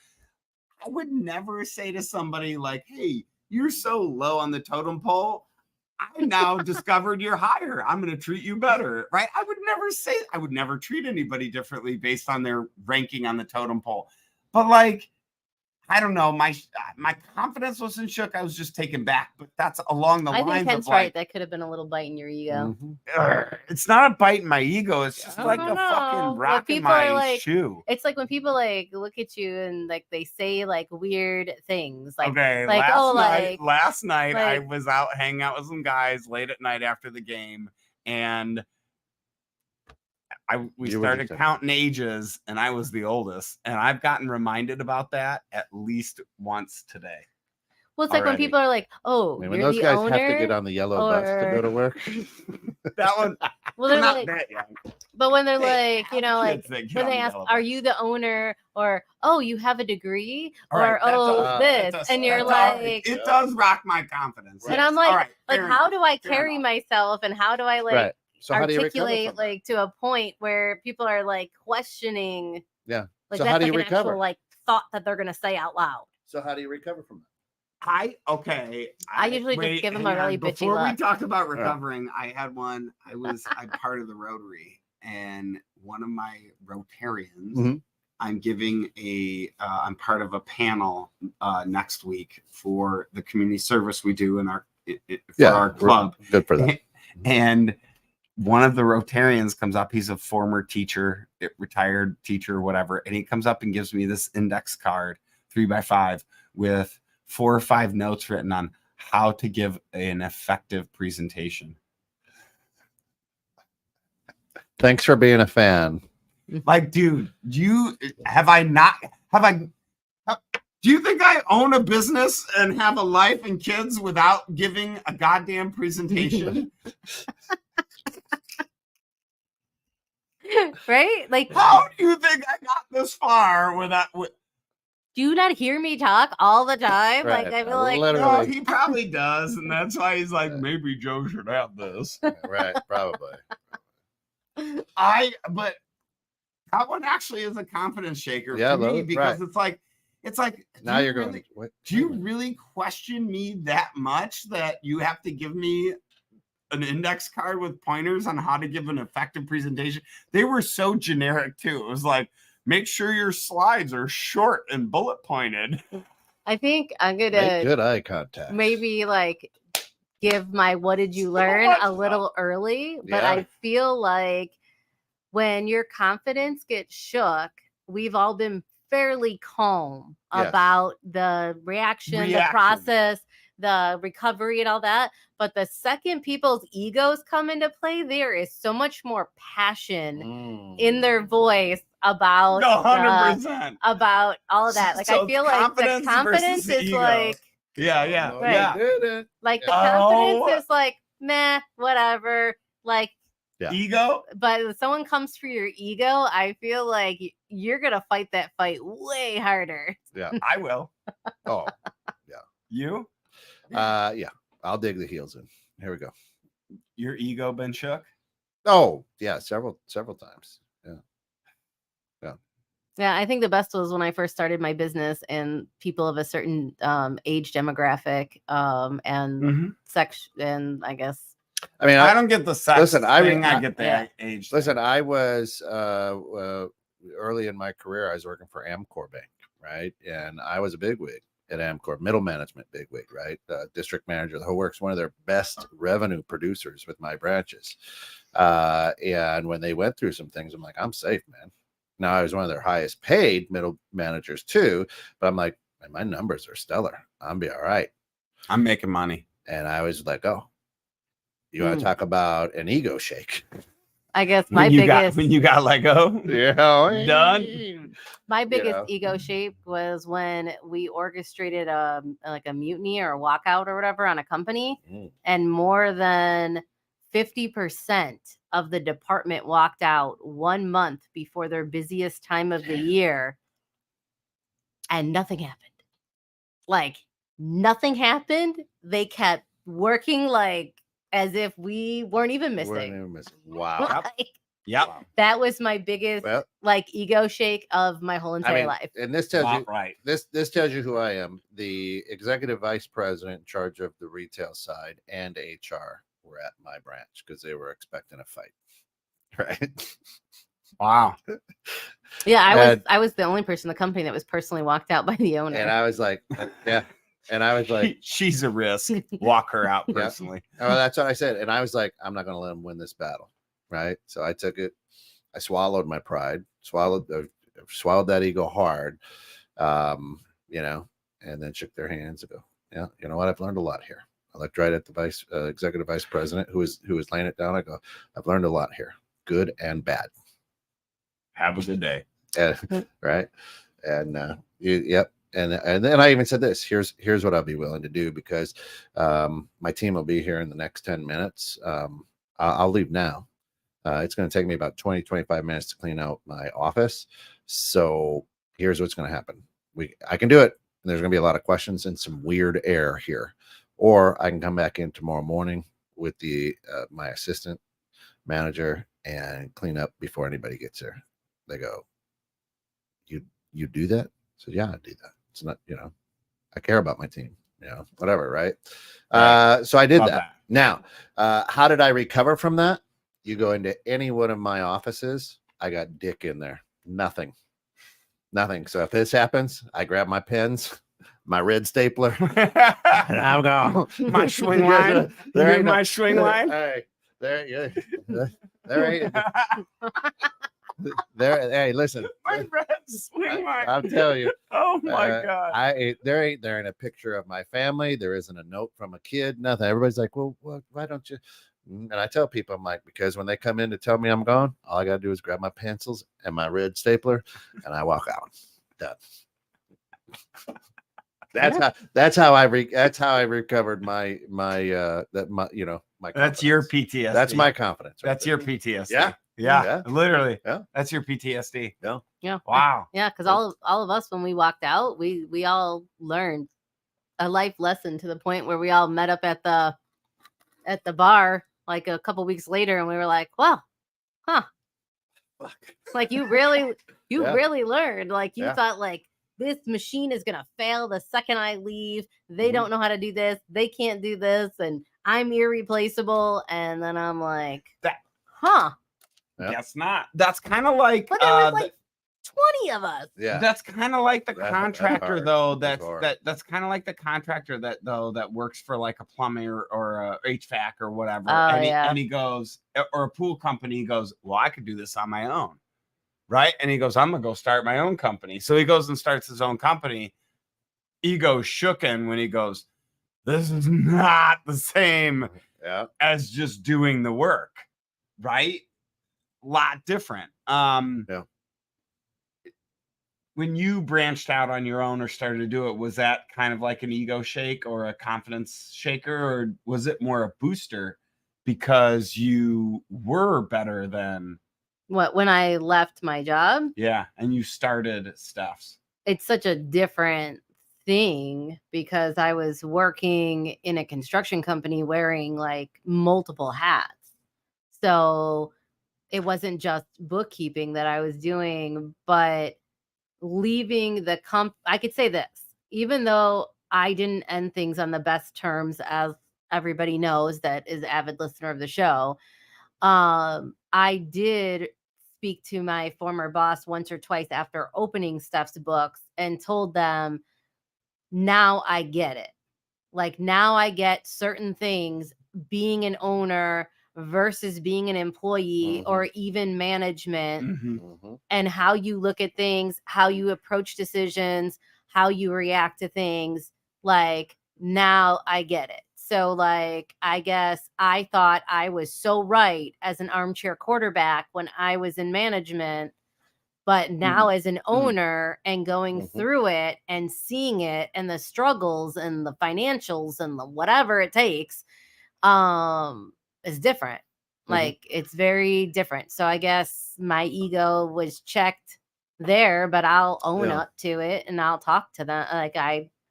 I would never say to somebody like, hey, you're so low on the totem pole. I now discovered you're higher. I'm going to treat you better. Right. I would never treat anybody differently based on their ranking on the totem pole. But like, I don't know. My confidence wasn't shook. I was just taken back. But that's along the lines think Ken's of like, right. That could have been a little bite in your ego. It's not a bite in my ego. It's just like a fucking rock in people are my like, shoe. It's like when people like look at you and like they say like weird things. Like, okay, like last night I was out hanging out with some guys late at night after the game, and we started counting ages, and I was the oldest, and I've gotten reminded about that at least once today. Well, it's like when people are like, "Oh, when those guys have to get on the yellow bus to go to work." That one. Well, they're not like, that young. But when they're like, you know, like when they ask, "Are bus. you the owner?" or "Oh, you have a degree?" All right, or this, and you're like, it does rock my confidence. And I'm like, how do I carry myself, and how do I like so articulate like to a point where people are like questioning? Yeah. Like so that's how do you like an recover? actual like thought that they're gonna say out loud. So how do you recover from that? I usually just give them a really bitchy look. Before we talked about recovering, I had one. I'm part of the Rotary, and one of my Rotarians, I'm giving I'm part of a panel next week for the community service we do in our our club. Good for that. And one of the Rotarians comes up. He's a former teacher, retired teacher, whatever, and he comes up and gives me this index card, 3x5, with 4 or 5 notes written on how to give an effective presentation. Thanks for being a fan. Like, dude, do you think I own a business and have a life and kids without giving a goddamn presentation? Right? Like, how do you think I got this far without? Do you not hear me talk all the time? Right. Like I feel like well, he probably does, and that's why he's like, maybe Joe should have this. Right, probably. But that one actually is a confidence shaker for me because it's like now you're going. Do you really question me that much that you have to give me an index card with pointers on how to give an effective presentation? They were so generic too. It was like, make sure your slides are short and bullet pointed. I think I'm gonna make good eye contact. Maybe like give my what did you learn a little early, but I feel like when your confidence gets shook, we've all been fairly calm about the reaction, the process, the recovery, and all that. But the second people's egos come into play, there is so much more passion in their voice about 100% about all of that. Like I feel like the confidence is ego. Like like the confidence is like meh, whatever. Like ego. But if someone comes for your ego, I feel like you're gonna fight that fight way harder. Yeah, I will. Oh, yeah. You? Yeah. I'll dig the heels in. Here we go. Your ego been shook? Oh, yeah, several times. Yeah, I think the best was when I first started my business and people of a certain age demographic and sex, and I guess. I mean, I don't get the sex thing. I get the age. Listen, I was early in my career. I was working for Amcor Bank, right, and I was a bigwig at Amcor, middle management bigwig, right, district manager. The whole works, one of their best revenue producers with my branches. And when they went through some things, I'm like, I'm safe, man. Now I was one of their highest paid middle managers too, but I'm like, my numbers are stellar. I'll be all right. I'm making money. And I was like, oh, you want to talk about an ego shake? I guess when you got let go, done. My biggest ego shape was when we orchestrated a mutiny or a walkout or whatever on a company, and more than 50% of the department walked out 1 month before their busiest time of the year, and nothing happened. Like nothing happened. They kept working like as if we weren't even missing. Wow. Yep. That was my biggest ego shake of my whole entire life. And this tells you this tells you who I am. The executive vice president in charge of the retail side and HR were at my branch because they were expecting a fight. Right. Wow. Yeah, I was the only person in the company that was personally walked out by the owner. And I was like, yeah. And I was like, she's a risk. Walk her out personally. Yeah. Well, that's what I said. And I was like, I'm not going to let him win this battle. Right. So I took it. I swallowed my pride, swallowed that ego hard, you know, and then shook their hands and go, yeah, you know what? I've learned a lot here. I looked right at the executive vice president who was laying it down. I go, I've learned a lot here, good and bad. Have a good day. Right. And yep. And then I even said this, here's what I'll be willing to do, because my team will be here in the next 10 minutes. I'll leave now. It's going to take me about 20-25 minutes to clean out my office. So here's what's going to happen. I can do it. And there's going to be a lot of questions and some weird air here. Or I can come back in tomorrow morning with my assistant manager and clean up before anybody gets here. They go, you do that? So yeah, I do that. It's not, you know, I care about my team, you know, whatever. Right. So I did that. Now, how did I recover from that? You go into any one of my offices, I got dick in there. Nothing. So if this happens, I grab my pens, my red stapler, and I'm going. My swing line. There ain't my swing line. Hey, there ain't. Hey, listen. My red swing line. I'll tell you. Oh my God. There ain't a picture of my family. There isn't a note from a kid. Nothing. Everybody's like, well, why don't you? And I tell people, I'm like, because when they come in to tell me I'm gone, all I got to do is grab my pencils and my red stapler and I walk out. Done. That's how I recovered my that's your PTSD. That's my confidence. That's your PTSD. Yeah. Literally. Yeah. That's your PTSD. Yeah. Wow. Yeah, because all of us, when we walked out, we all learned a life lesson to the point where we all met up at the bar like a couple weeks later, and we were like, well, fuck. Like you really learned. Like you thought like this machine is gonna fail the second I leave. They don't know how to do this, they can't do this, and I'm irreplaceable. And then I'm like, guess not. That's kind of like, but there was like 20 of us. Yeah, that's kind of like the contractor though. That's kind of like the contractor that works for like a plumber or a HVAC or whatever. And he goes, or a pool company goes, well, I could do this on my own, right? And he goes, I'm gonna go start my own company. So he goes and starts his own company. Ego shooken when he goes, this is not the same as just doing the work, right? Lot different. When you branched out on your own or started to do it, was that kind of like an ego shake or a confidence shaker, or was it more a booster because you were better than when I left my job? Yeah, and you started Steph's. It's such a different thing because I was working in a construction company wearing like multiple hats. So it wasn't just bookkeeping that I was doing, but leaving the I could say this, even though I didn't end things on the best terms, as everybody knows that is an avid listener of the show, I did speak to my former boss once or twice after opening Steph's books and told them, now I get it. Like now I get certain things, being an owner versus being an employee or even management, and how you look at things, how you approach decisions, how you react to things. Like now I get it. So like, I guess I thought I was so right as an armchair quarterback when I was in management, but now as an owner and going through it and seeing it and the struggles and the financials and the whatever it takes, is different. Like it's very different. So I guess my ego was checked there, but I'll own up to it and I'll talk to them. Like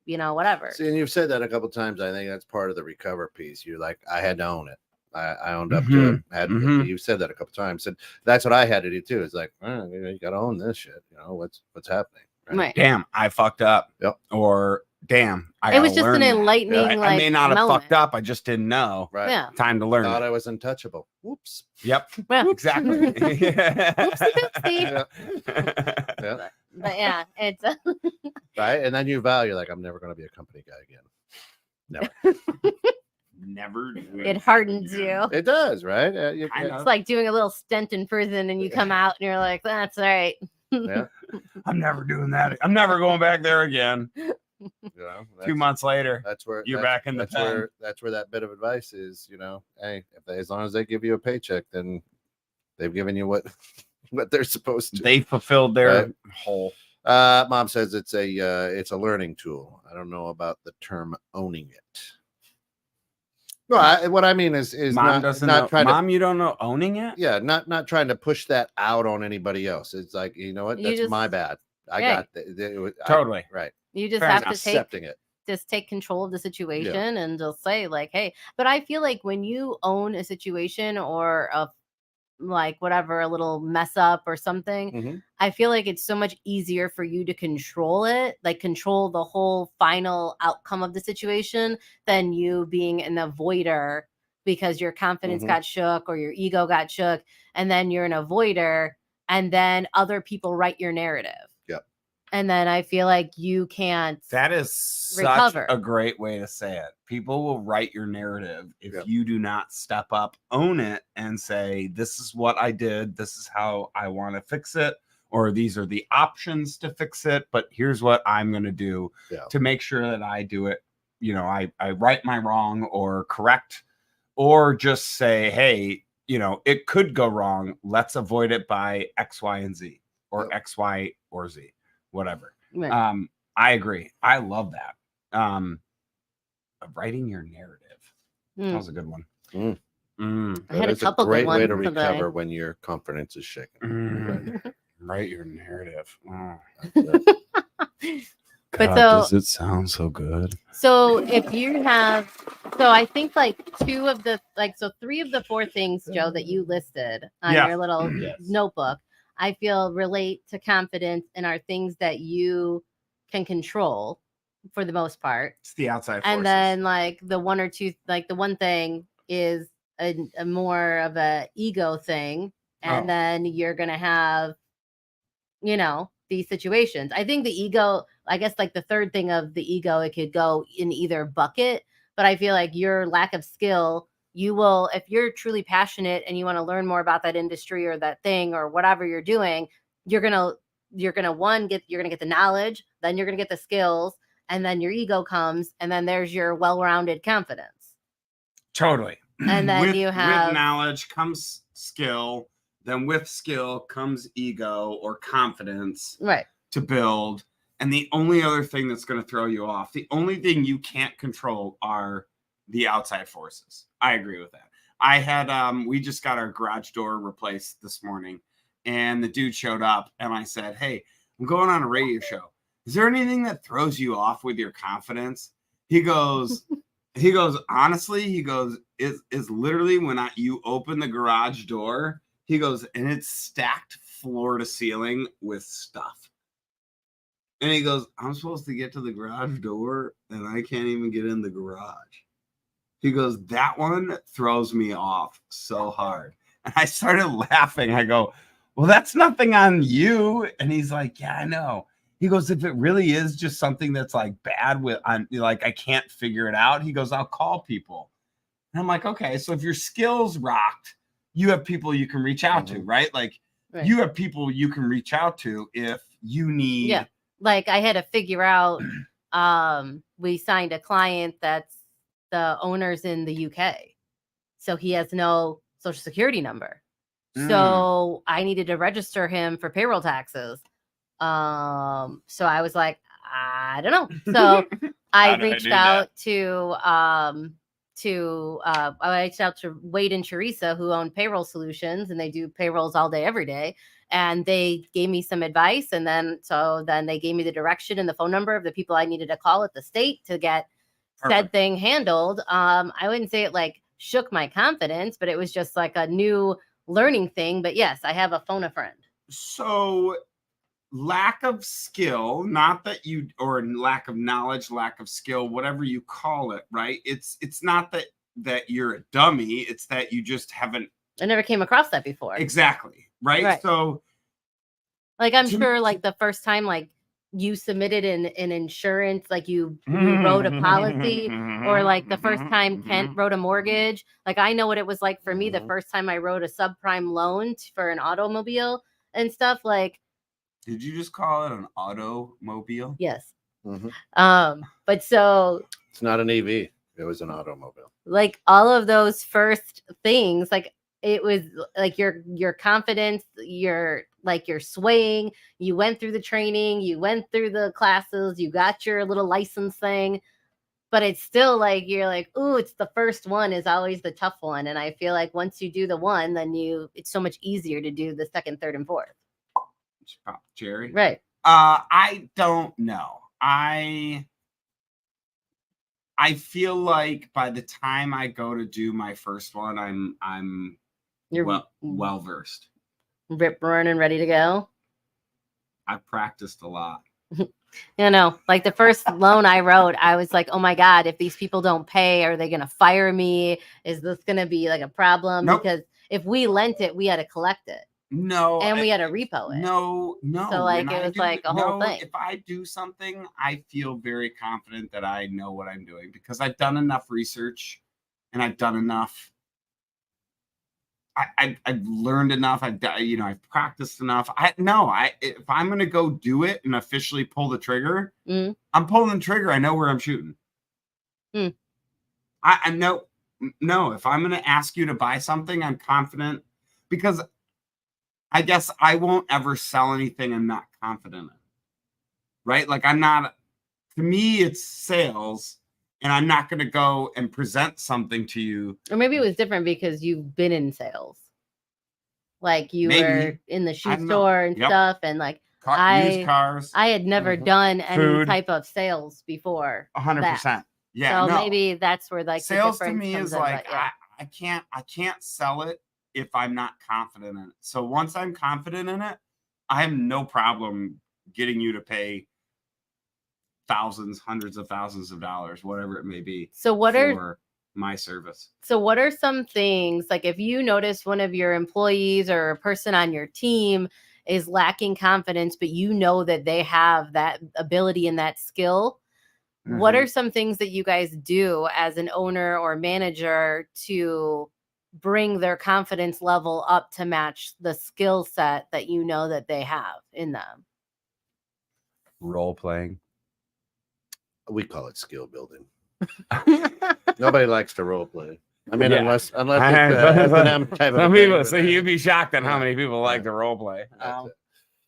whatever. See, and you've said that a couple of times. I think that's part of the recover piece. You're like, I had to own it. I owned up to it. You've said that a couple of times, and that's what I had to do too. It's like, you got to own this shit. What's happening? Right? Damn, I fucked up. Yep. Or damn, it was just an enlightening. I may not have fucked up. I just didn't know. Right. Yeah. Time to learn. Thought I was untouchable. Whoops. Yep. Well, Exactly. Oopsie. Yeah. But yeah, it's Right. And then you value like I'm never going to be a company guy again. Never. Never. it hardens you. It does, right? It's like doing a little stint in prison, and you come out and you're like, "That's all right." Yeah. I'm never doing that. I'm never going back there again. 2 months later, that's where you're back in the pen. That's where that bit of advice is. Hey, as long as they give you a paycheck, then they've given you what they're supposed to. They fulfilled their whole. Mom says it's a learning tool. I don't know about the term owning it. No, what I mean is Mom not trying to. Mom, you don't know owning it? Yeah, not trying to push that out on anybody else. It's like, you know what? That's my bad. I got totally right. You just Fair have enough. to take Accepting it. Just take control of the situation and just say like, hey. But I feel like when you own a situation or a like whatever, a little mess up or something, I feel like it's so much easier for you to control it, like control the whole final outcome of the situation than you being an avoider because your confidence got shook or your ego got shook. And then you're an avoider and then other people write your narrative. Yep. And then I feel like you can't. That is recover. Such a great way to say it. People will write your narrative if you do not step up, own it, and say, this is what I did. This is how I want to fix it. Or these are the options to fix it. But here's what I'm going to do to make sure that I do it. I right my wrong or correct, or just say, hey, it could go wrong. Let's avoid it by X, Y, and Z or X, Y, or Z. Whatever. Right. I agree. I love that. Writing your narrative. That was a good one. I had a couple great good ones way to recover when your confidence is shaken. Write your narrative. But does it sound so good? So if you have, I think like three of the four things, Joe, that you listed on your little notebook, I feel relate to confidence and are things that you can control for the most part. It's the outside forces. And then like the one or two, like the one thing is a more of a ego thing. And then you're going to have, these situations. I think the ego, I guess like the third thing of the ego, it could go in either bucket, but I feel like your lack of skill, you will, if you're truly passionate and you want to learn more about that industry or that thing or whatever you're doing, you're going to get the knowledge, then you're going to get the skills, and then your ego comes, and then there's your well-rounded confidence. Totally. And then with knowledge comes skill. Then with skill comes ego or confidence to build. And the only other thing that's going to throw you off, the only thing you can't control are the outside forces. I agree with that. I had, we just got our garage door replaced this morning and the dude showed up and I said, hey, I'm going on a radio show. Is there anything that throws you off with your confidence? He goes, honestly, it's literally when you open the garage door, he goes, and it's stacked floor to ceiling with stuff. And he goes, I'm supposed to get to the garage door and I can't even get in the garage. He goes, that one throws me off so hard. And I started laughing. I go, well, that's nothing on you. And he's like, yeah, I know. He goes, if it really is just something that's like bad I can't figure it out. He goes, I'll call people. And I'm like, okay, so if your skills rocked, you have people you can reach out to, right? Like you have people you can reach out to if you need. Yeah. Like I had to figure out, we signed a client that's the owner's in the UK. So he has no social security number. So I needed to register him for payroll taxes. So I was like, I don't know. So I reached out to Wade and Teresa, who own Payroll Solutions, and they do payrolls all day, every day. And they gave me some advice. And then they gave me the direction and the phone number of the people I needed to call at the state to get said thing handled. I wouldn't say it like shook my confidence, but it was just like a new learning thing. But yes, I have a phone a friend. So lack of skill, not that you, or lack of knowledge, lack of skill, whatever you call it, right? It's not that you're a dummy. It's that you just haven't. I never came across that before. Exactly. Right. So like, I'm sure like the first time, like you submitted an insurance, like you wrote a policy, or like the first time Kent wrote a mortgage. Like, I know what it was like for me the first time I wrote a subprime loan for an automobile and stuff. Like, did you just call it an automobile? Yes. But so it's not an EV. It was an automobile. Like, all of those first things, like, it was like your confidence, your swaying, you went through the training, you went through the classes, you got your little license thing, but it's still like, you're like, ooh, it's the first one is always the tough one. And I feel like once you do the one, then it's so much easier to do the second, third, and fourth. Jerry? Right. I don't know. I feel like by the time I go to do my first one, I'm well versed. Rip roaring and ready to go. I've practiced a lot. Like the first loan I wrote, I was like, oh my God, if these people don't pay, are they going to fire me? Is this going to be like a problem? Nope. Because if we lent it, we had to collect it. No. And we had to repo it. No. So like it was like a whole thing. If I do something, I feel very confident that I know what I'm doing because I've done enough research and I've done enough. I've learned enough. I've practiced enough. If I'm going to go do it and officially pull the trigger, I'm pulling the trigger. I know where I'm shooting. I know. No, if I'm going to ask you to buy something, I'm confident because I guess I won't ever sell anything I'm not confident in. Right? Like to me, it's sales. And I'm not going to go and present something to you. Or maybe it was different because you've been in sales. Like you were in the shoe store and stuff. And like used cars. I had never done any type of sales before. 100%. Yeah. So maybe that's where like sales the to me is like, yeah. I can't sell it if I'm not confident in it. So once I'm confident in it, I have no problem getting you to pay thousands, hundreds of thousands of dollars, whatever it may be. So for my service. So what are some things, like if you notice one of your employees or a person on your team is lacking confidence, but you know that they have that ability and that skill, what are some things that you guys do as an owner or manager to bring their confidence level up to match the skill set that you know that they have in them? Role playing. We call it skill building. Nobody likes to role play. I mean, unless it's S&M type of some people. So you'd be shocked at how many people like to role play.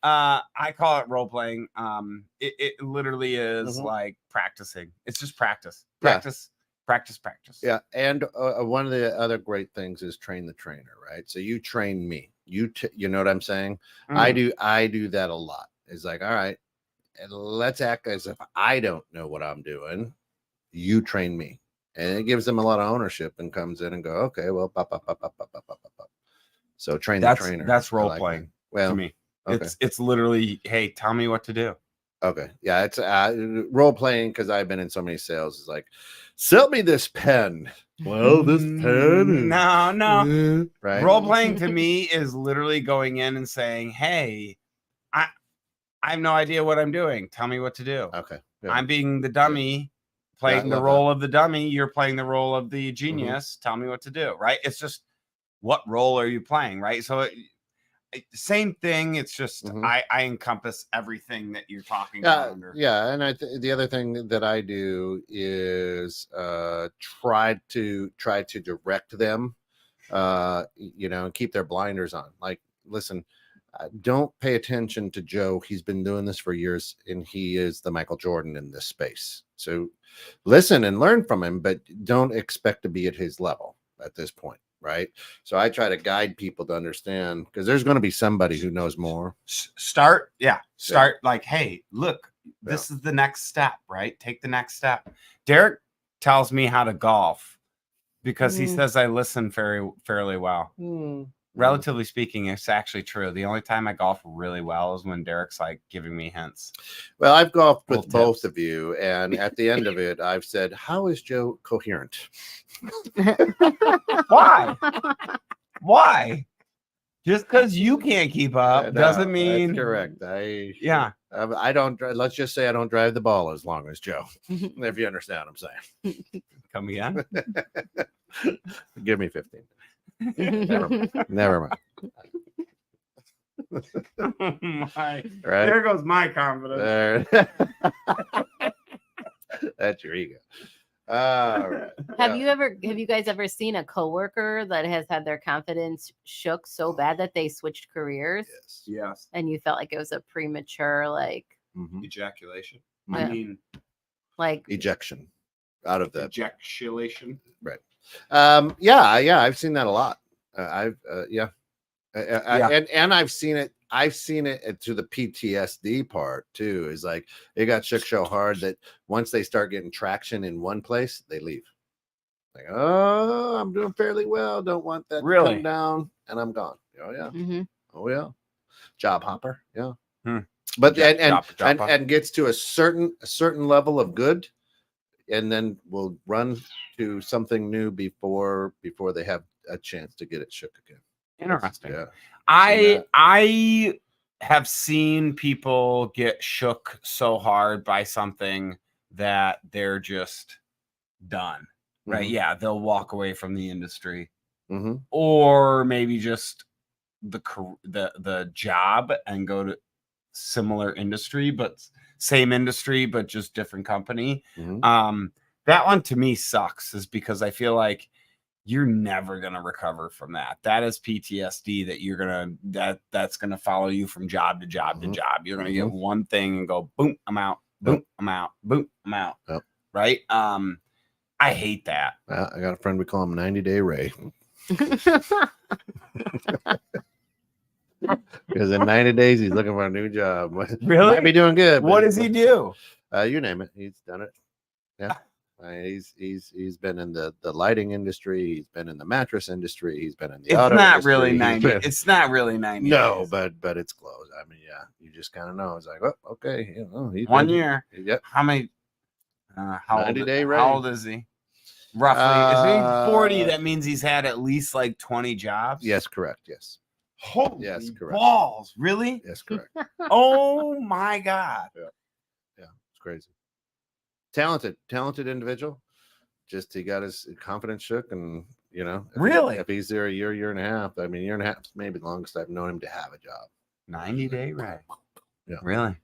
I call it role playing. It literally is like practicing. It's just practice. Practice. Yeah, and one of the other great things is train the trainer, right? So you train me. You know what I'm saying? I do that a lot. It's like, all right, let's act as if I don't know what I'm doing. You train me, and it gives them a lot of ownership and comes in and go, okay, well, so train the trainer. That's role playing. Well, to me, it's literally, hey, tell me what to do. Okay, yeah, it's role playing because I've been in so many sales. It's like, sell me this pen. Well, this pen. No. Right. Role playing to me is literally going in and saying, hey, I have no idea what I'm doing. Tell me what to do. Okay. Yeah. I'm being the dummy, playing the role of the dummy. You're playing the role of the genius. Tell me what to do. Right. It's just, what role are you playing? Right. So same thing. It's just I encompass everything that you're talking about. Yeah, and the other thing that I do is try to direct them, and keep their blinders on. Like, listen, don't pay attention to Joe. He's been doing this for years, and he is the Michael Jordan in this space. So listen and learn from him, but don't expect to be at his level at this point. Right. So I try to guide people to understand, because there's going to be somebody who knows more. Start like, hey, look, this is the next step, right? Take the next step. Derek tells me how to golf because he says I listen fairly well. relatively speaking, it's actually true. The only time I golf really well is when Derek's like giving me hints. Well, I've golfed with Little both tips. of you, and at the end of it, I've said, "How is Joe coherent?" Why? Why? Just because you can't keep up doesn't mean that's correct. Yeah. I don't. Let's just say I don't drive the ball as long as Joe. If you understand what I'm saying. Come again. Give me 15. Never mind. Right. Right. There goes my confidence. That's your ego. All right. Have you guys ever seen a coworker that has had their confidence shook so bad that they switched careers? Yes. And you felt like it was a premature, like, Ejaculation. Yeah. I mean, like ejection out of the ejaculation. Right. Yeah. I've seen that a lot. Yeah. And I've seen it. I've seen it to the PTSD part too. Is like it got shook so hard that once they start getting traction in one place, they leave. Like, oh, I'm doing fairly well. Don't want that to come down, and I'm gone. Oh yeah. Oh yeah. Job hopper. Yeah. But and gets to a certain level of good, and then will run to something new before they have a chance to get it shook again. Interesting. Yeah. I have seen people get shook so hard by something that they're just done. Right. Yeah. They'll walk away from the industry or maybe just the job and go to similar industry, but same industry, but just different company. That one to me sucks is because I feel like you're never going to recover from that. That is PTSD that you're going to, that's going to follow you from job to job to job. You're going to get one thing and go, boom, I'm out, boom, I'm out, boom, I'm out. Right. I hate that. I got a friend, we call him 90-Day Ray. Because in 90 days, he's looking for a new job. Really? Might be doing good. What does he do? You name it. He's done it. Yeah. He's been in the lighting industry. He's been in the mattress industry. He's been in the auto industry. Really 90. It's not really 90. No, days. but it's close. I mean, yeah, you just kind of know. It's like, oh, okay, you know, he's 1 year. Yep. How many? How old is he? Roughly, is he 40? That means he's had at least like 20 jobs. Yes, correct. Yes. Holy yes, correct. balls! Really? Yes, correct. Oh my God! Yeah, it's crazy. Talented individual. Just he got his confidence shook, and you know, if he's there a year and a half, I mean, year and a half is maybe the longest I've known him to have a job. 90-day, right? Yeah, really.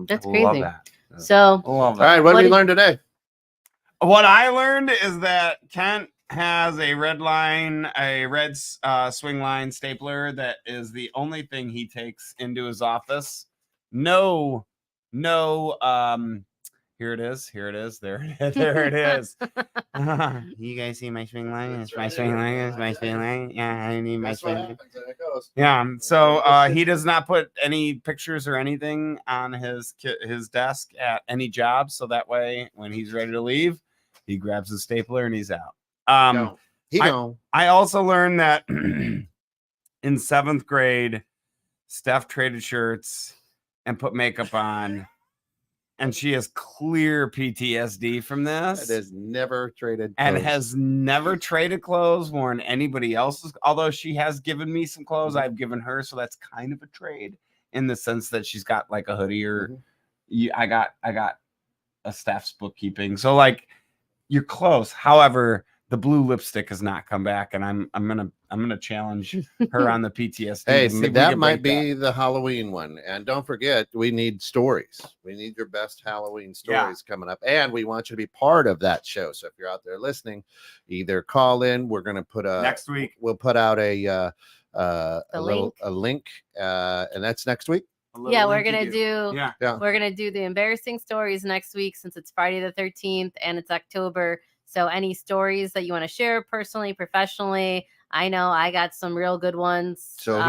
That's crazy. Love that. Yeah. So, all right, what did we learn today? What I learned is that Kent has a red swing line stapler that is the only thing he takes into his office. No, here it is, there it is. You guys see my swing line? It's my swing line. Yeah, I need my swing line. Yeah, so he does not put any pictures or anything on his desk at any job, so that way when he's ready to leave, he grabs his stapler and he's out. I also learned that in 7th grade, Steph traded shirts and put makeup on, and she has clear PTSD from this. It has never traded and has never traded clothes, worn anybody else's. Although she has given me some clothes, I've given her, so that's kind of a trade in the sense that she's got like a hoodie or I got a Steph's bookkeeping. So like you're close. However, the blue lipstick has not come back, and I'm gonna challenge her on the PTSD. Hey, that might be the Halloween one. And don't forget, we need stories. We need your best Halloween stories coming up, and we want you to be part of that show. So if you're out there listening, either call in. We're gonna put next week. We'll put out a link, and that's next week. Yeah, we're gonna do the embarrassing stories next week since it's Friday the 13th and it's October. So any stories that you want to share personally, professionally, I know I got some real good ones. So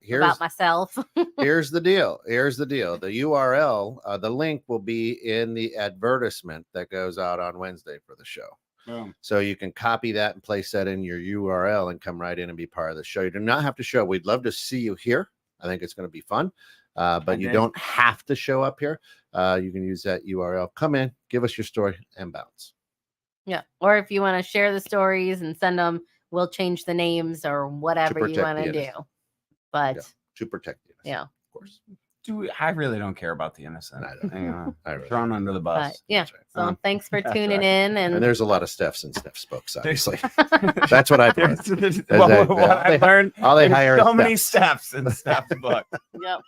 here's about myself. Here's the deal. The URL, the link will be in the advertisement that goes out on Wednesday for the show. So you can copy that and place that in your URL and come right in and be part of the show. You do not have to show. We'd love to see you here. I think it's going to be fun. But you don't have to show up here. You can use that URL. Come in, give us your story, and bounce. Yeah. Or if you want to share the stories and send them, we'll change the names or whatever you want to do. But to protect the innocent, of course. I really don't care about the innocent. I really thrown under the bus. Right. So thanks for tuning in. And there's a lot of Stephs and Steph spokes, obviously. That's what I've learned. I've learned. All they hire so many Stephs in Steph's book. Yep.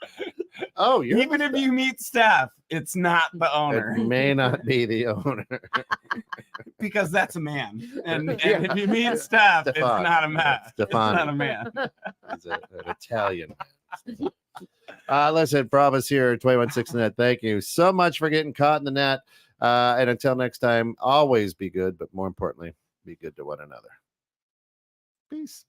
Oh, even if you meet Steph, it's not the owner. It may not be the owner. Because that's a man. And if you meet Steph, it's not a man. It's not a man. He's an Italian man. Listen, Promise here, 216 Net. Thank you so much for getting caught in the net. And until next time, always be good, but more importantly, be good to one another. Peace.